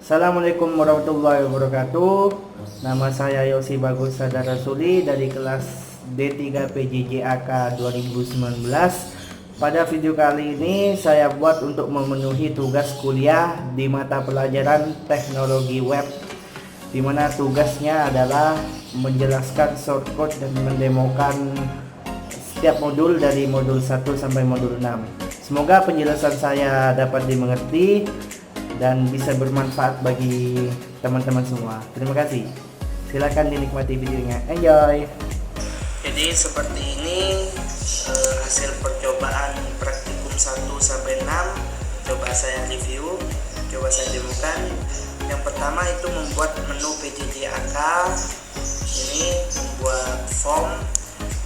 Assalamualaikum warahmatullahi wabarakatuh. Nama saya Yosi Bagus Sadara Suli dari kelas D3 PJJAK 2019. Pada video kali ini saya buat untuk memenuhi tugas kuliah di mata pelajaran teknologi web, di mana tugasnya adalah menjelaskan shortcode dan mendemokan setiap modul dari modul 1 sampai modul 6. Semoga penjelasan saya dapat dimengerti dan bisa bermanfaat bagi teman-teman semua. Terima kasih. Silakan dinikmati videonya. Enjoy. Jadi seperti ini hasil percobaan praktikum 1 sampai 6. Coba saya review, coba saya demokan. Yang pertama itu membuat menu PJJAK. Ini membuat form,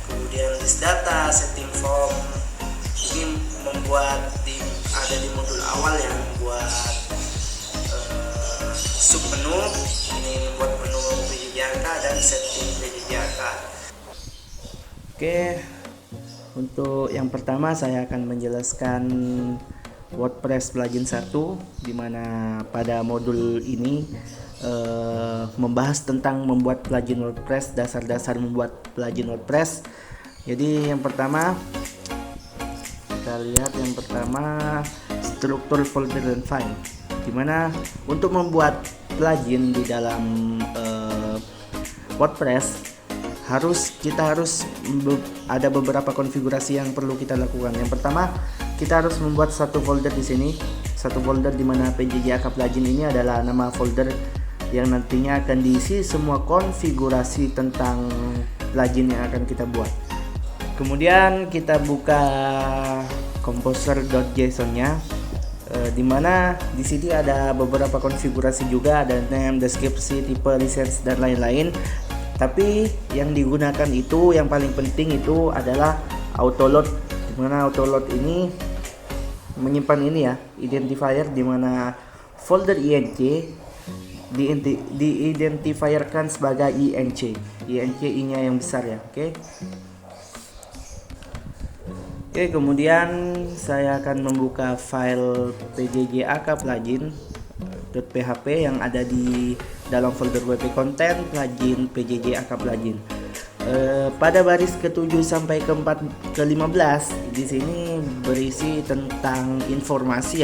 kemudian list data, setting form. Ini membuat ada di modul awal ya, membuat sub menu. Ini buat menu PJJAK dan setting PJJAK. Oke, untuk yang pertama saya akan menjelaskan WordPress plugin 1, dimana pada modul ini membahas tentang membuat plugin WordPress, dasar-dasar membuat plugin WordPress. Jadi yang pertama kita lihat, yang pertama struktur folder dan file, dimana untuk membuat plugin di dalam WordPress kita harus ada beberapa konfigurasi yang perlu kita lakukan. Yang pertama, kita harus membuat satu folder di sini, satu folder di mana PJJAK plugin ini adalah nama folder yang nantinya akan diisi semua konfigurasi tentang plugin yang akan kita buat. Kemudian kita buka composer.json-nya, dimana di sini ada beberapa konfigurasi juga, ada name, deskripsi, tipe, lisensi dan lain-lain. Tapi yang digunakan itu, yang paling penting itu adalah autoload, dimana autoload ini menyimpan ini ya, identifier, dimana folder inc diidentifier-kan sebagai inc I-nya yang besar ya. Oke, kemudian saya akan membuka file PJJAK plugin .php yang ada di dalam folder WP Content plugin PJJAK plugin. Pada baris ke-7 sampai ke-15 di sini berisi tentang informasi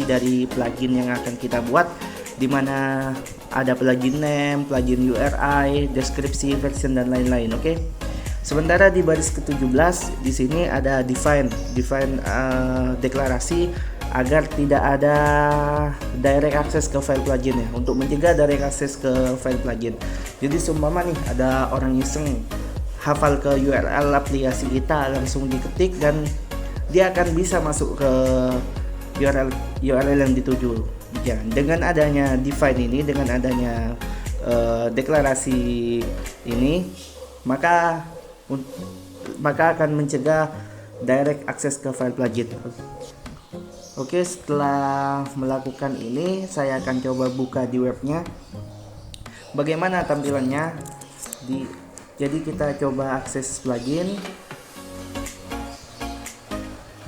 dari plugin yang akan kita buat, di mana ada plugin name, plugin URI, deskripsi, version dan lain-lain. Oke. Sementara di baris ke-17 di sini ada define deklarasi agar tidak ada direct access ke file plugin ya, untuk mencegah direct access ke file plugin. Jadi seumpama nih ada orang iseng hafal ke URL aplikasi kita, langsung diketik dan dia akan bisa masuk ke URL yang dituju. Ya, dengan adanya define ini, dengan adanya deklarasi ini, maka akan mencegah direct access ke file plugin. Oke, setelah melakukan ini saya akan coba buka di webnya bagaimana tampilannya. Jadi kita coba akses plugin.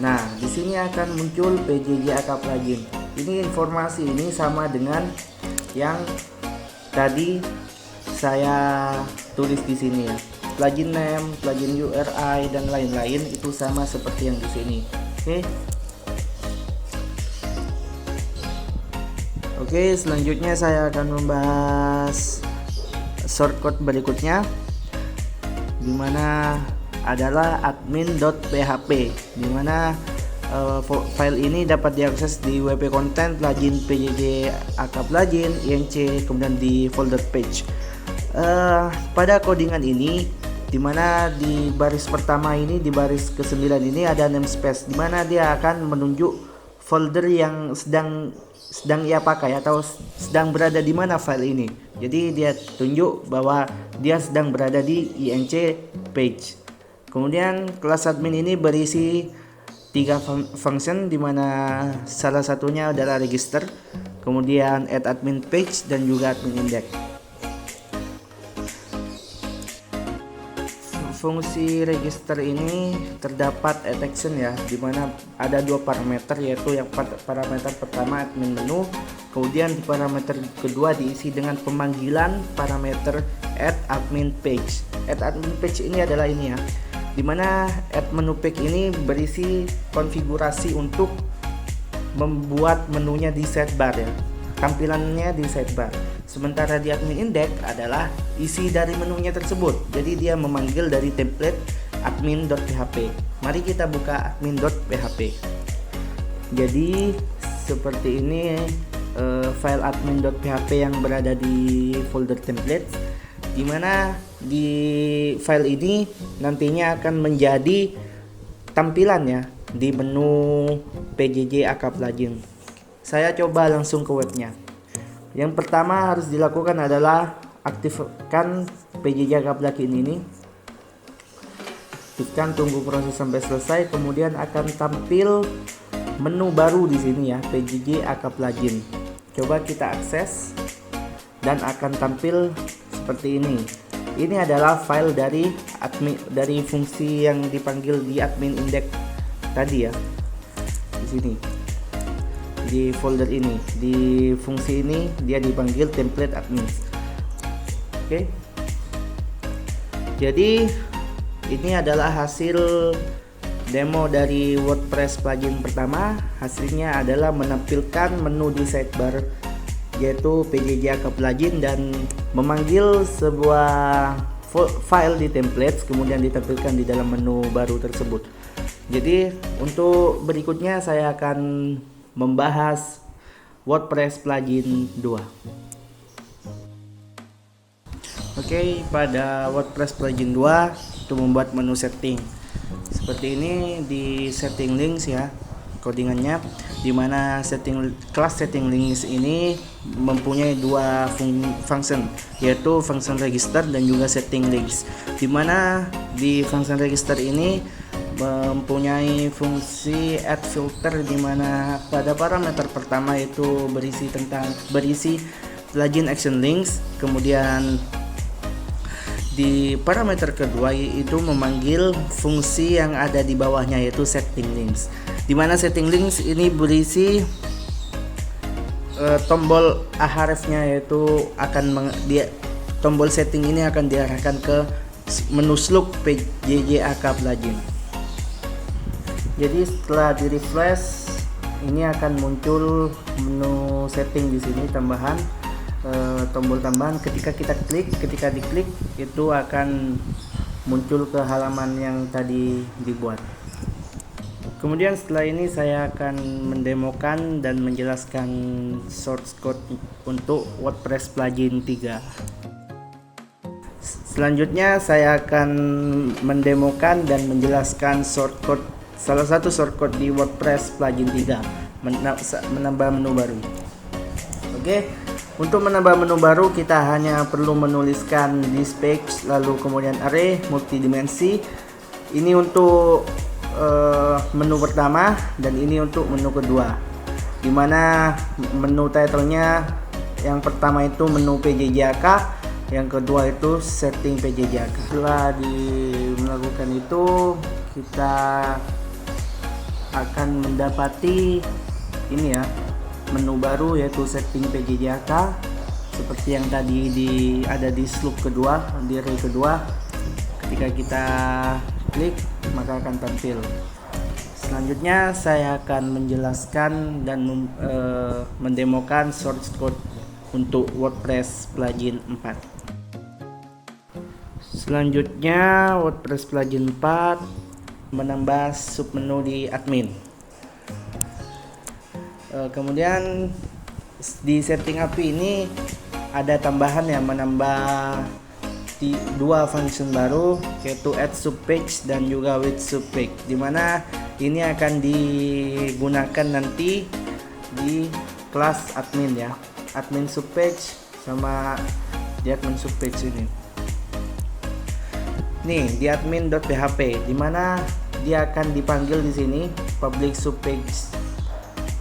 Nah, di sini akan muncul PJJAK plugin. Ini informasi ini sama dengan yang tadi saya tulis di sini ya. Plugin name, plugin URI dan lain-lain itu sama seperti yang di sini. Oke, selanjutnya saya akan membahas shortcode berikutnya, dimana adalah admin.php, dimana file ini dapat diakses di WP Content plugin PJJAK plugin inc, kemudian di folder page. Pada codingan ini, dimana di baris pertama ini, di baris ke-9 ini ada namespace, dimana dia akan menunjuk folder yang sedang ia pakai atau sedang berada di mana file ini. Jadi dia tunjuk bahwa dia sedang berada di inc page. Kemudian kelas admin ini berisi 3 function, di mana salah satunya adalah register, kemudian add admin page dan juga admin index. Fungsi register ini terdapat action ya, dimana ada 2 parameter, yaitu yang parameter pertama admin menu, Kemudian di parameter kedua diisi dengan pemanggilan parameter add admin page. Add admin page ini adalah ini ya, dimana add menu page ini berisi konfigurasi untuk membuat menunya di sidebar ya, tampilannya di sidebar. Sementara di admin index adalah isi dari menunya tersebut. Jadi dia memanggil dari template admin.php. Mari kita buka admin.php. Jadi seperti ini file admin.php yang berada di folder template, dimana di file ini nantinya akan menjadi tampilannya di menu PJJ AK plugin. Saya coba langsung ke webnya. Yang pertama harus dilakukan adalah aktifkan PJJ AK plugin ini. Aktifkan, tunggu proses sampai selesai, kemudian akan tampil menu baru di sini ya, PJJ AK plugin. Coba kita akses dan akan tampil seperti ini. Ini adalah file dari admin, dari fungsi yang dipanggil di admin index tadi ya. Di sini. Di folder ini, di fungsi ini dia dipanggil template admin. Oke. Jadi ini adalah hasil demo dari WordPress plugin pertama. Hasilnya adalah menampilkan menu di sidebar yaitu PJJ AK plugin dan memanggil sebuah file di templates, kemudian ditampilkan di dalam menu baru tersebut. Jadi untuk berikutnya saya akan membahas WordPress plugin 2. Oke, pada WordPress plugin 2 itu membuat menu setting. Seperti ini di setting links ya, codingannya, dimana kelas setting links ini mempunyai dua function, yaitu function register dan juga setting links, dimana di function register ini mempunyai fungsi add filter, dimana pada parameter pertama itu berisi plugin action links, kemudian di parameter kedua itu memanggil fungsi yang ada di bawahnya yaitu setting links, dimana setting links ini berisi tombol ahrefs-nya, yaitu tombol setting ini akan diarahkan ke menu slug PJJ AK plugin. Jadi setelah di refresh ini akan muncul menu setting di sini, tambahan tombol tambahan. Ketika diklik itu akan muncul ke halaman yang tadi dibuat. Kemudian setelah ini saya akan mendemokan dan menjelaskan source code untuk WordPress plugin 3. Selanjutnya saya akan mendemokan dan menjelaskan salah satu shortcode di WordPress plugin 3, menambah menu baru. Oke, untuk menambah menu baru kita hanya perlu menuliskan this page, lalu kemudian array multidimensi. Ini untuk menu pertama dan ini untuk menu kedua, dimana menu titlenya yang pertama itu menu PJJ AK, yang kedua itu setting PJJ AK. Setelah melakukan itu kita akan mendapati ini ya, menu baru yaitu setting PJJ AK seperti yang tadi ada di slug kedua, di array kedua. Ketika kita klik maka akan tampil. Selanjutnya saya akan menjelaskan dan mendemokan source code untuk WordPress plugin 4. Selanjutnya WordPress plugin 4 menambah submenu di admin. Kemudian di setting API ini ada tambahan yang menambah dua function baru, yaitu add subpage dan juga with subpage, dimana ini akan digunakan nanti di kelas admin ya, admin subpage sama di admin subpage ini. Nih di admin.php, dimana dia akan dipanggil di sini public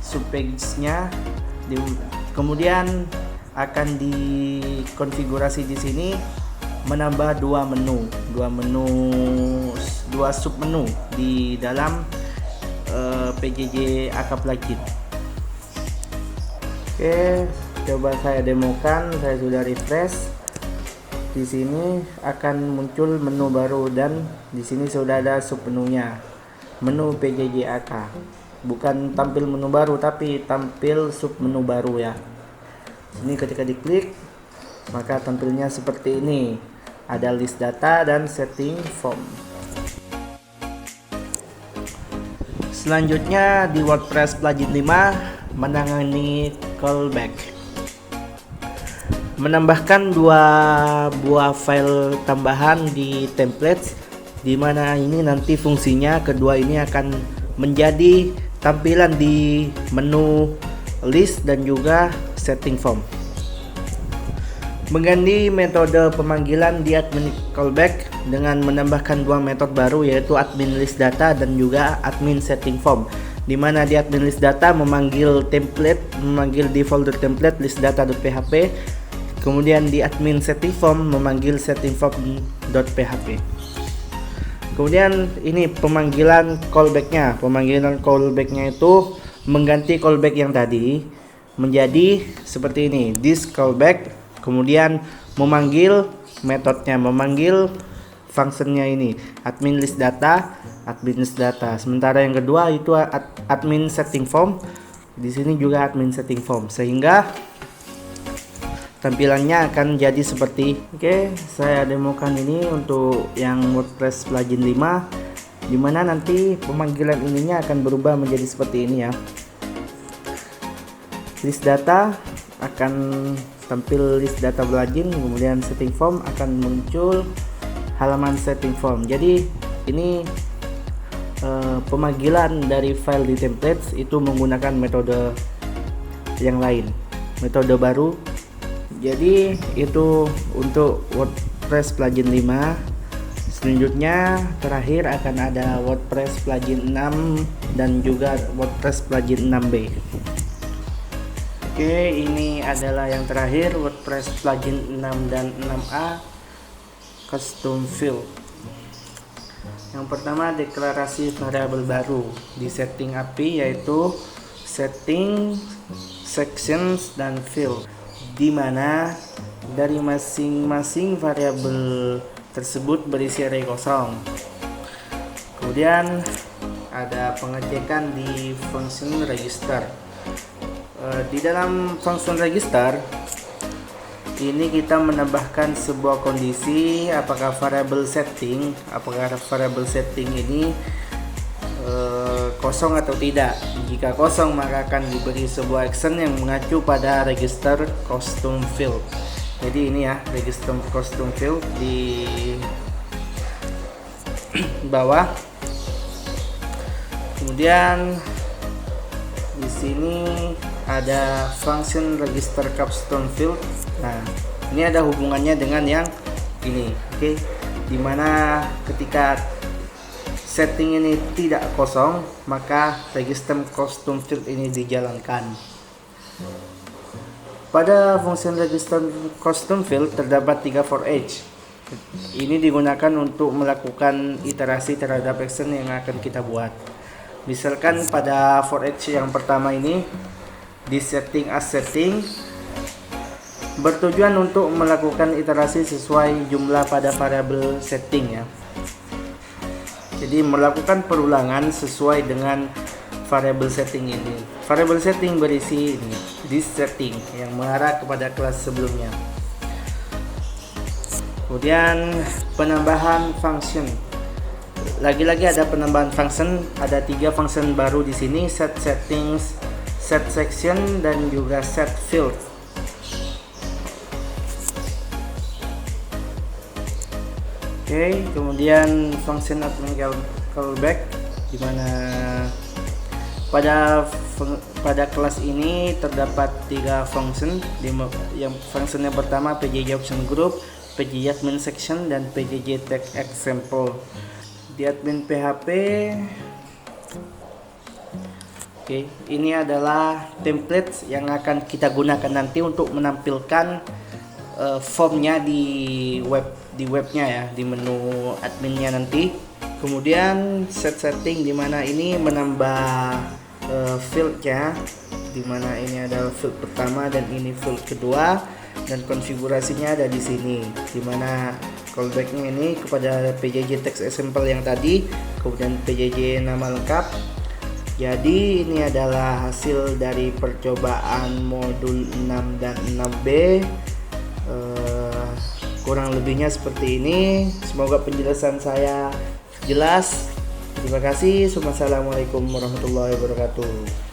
subpage-nya, kemudian akan dikonfigurasi di sini menambah dua submenu di dalam PJJ AK plugin. Oke, coba saya demokan. Saya sudah refresh. Di sini akan muncul menu baru dan di sini sudah ada submenunya. Menu PJJ-AK. Bukan tampil menu baru tapi tampil submenu baru ya. Ini ketika diklik maka tampilnya seperti ini. Ada list data dan setting form. Selanjutnya di WordPress plugin 5 menangani callback. Menambahkan 2 buah file tambahan di templates, di mana ini nanti fungsinya kedua ini akan menjadi tampilan di menu list dan juga setting form. Mengganti metode pemanggilan di admin callback dengan menambahkan 2 metode baru, yaitu admin list data dan juga admin setting form, di mana di admin list data memanggil di folder template list data.php, kemudian di admin setting form memanggil setting form.php. Kemudian ini pemanggilan callbacknya itu mengganti callback yang tadi menjadi seperti ini, this callback, kemudian memanggil metodenya, memanggil functionnya ini admin list data. Sementara yang kedua itu admin setting form. Di sini juga admin setting form, sehingga tampilannya akan jadi seperti. Oke, saya demokan ini untuk yang WordPress plugin 5, dimana nanti pemanggilan ininya akan berubah menjadi seperti ini ya. List data akan tampil list data plugin, kemudian setting form akan muncul halaman setting form. Jadi ini pemanggilan dari file di templates itu menggunakan metode yang lain, metode baru. Jadi itu untuk WordPress plugin 5. Selanjutnya terakhir akan ada WordPress plugin 6 dan juga WordPress plugin 6b. Oke, ini adalah yang terakhir, WordPress plugin 6 dan 6a custom field. Yang pertama, deklarasi variabel baru di setting API, yaitu setting, sections, dan field, di mana dari masing-masing variabel tersebut berisi array kosong. Kemudian ada pengecekan di function register. Di dalam function register ini kita menambahkan sebuah kondisi apakah variable setting ini kosong atau tidak. Jika kosong maka akan diberi sebuah action yang mengacu pada register custom field. Jadi ini ya, register custom field di bawah. Kemudian di sini ada function register custom field. Nah, ini ada hubungannya dengan yang ini, oke? Dimana ketika setting ini tidak kosong, maka register custom field ini dijalankan. Pada function register custom field terdapat 3 for each. Ini digunakan untuk melakukan iterasi terhadap action yang akan kita buat. Misalkan pada for each yang pertama ini di setting as setting bertujuan untuk melakukan iterasi sesuai jumlah pada variabel setting ya. Jadi melakukan perulangan sesuai dengan variabel setting ini. Variabel setting berisi ini, this setting, yang mengarah kepada kelas sebelumnya. Kemudian penambahan function. Lagi-lagi ada penambahan function, ada 3 function baru di sini, set settings, set section, dan juga set field. Oke, kemudian function admin callback, dimana pada kelas ini terdapat 3 function. Yang function yang pertama PJJ option group, PJJ admin section, dan PJJ tag example. Di admin PHP, oke, ini adalah template yang akan kita gunakan nanti untuk menampilkan formnya di webnya ya, di menu adminnya nanti. Kemudian set setting, dimana ini menambah fieldnya dimana ini adalah field pertama dan ini field kedua, dan konfigurasinya ada di sini, dimana callbacknya ini kepada PJJ text example yang tadi, kemudian PJJ nama lengkap. Jadi ini adalah hasil dari percobaan modul 6 dan 6B. Kurang lebihnya seperti ini. Semoga penjelasan saya jelas. Terima kasih. Wassalamualaikum warahmatullahi wabarakatuh.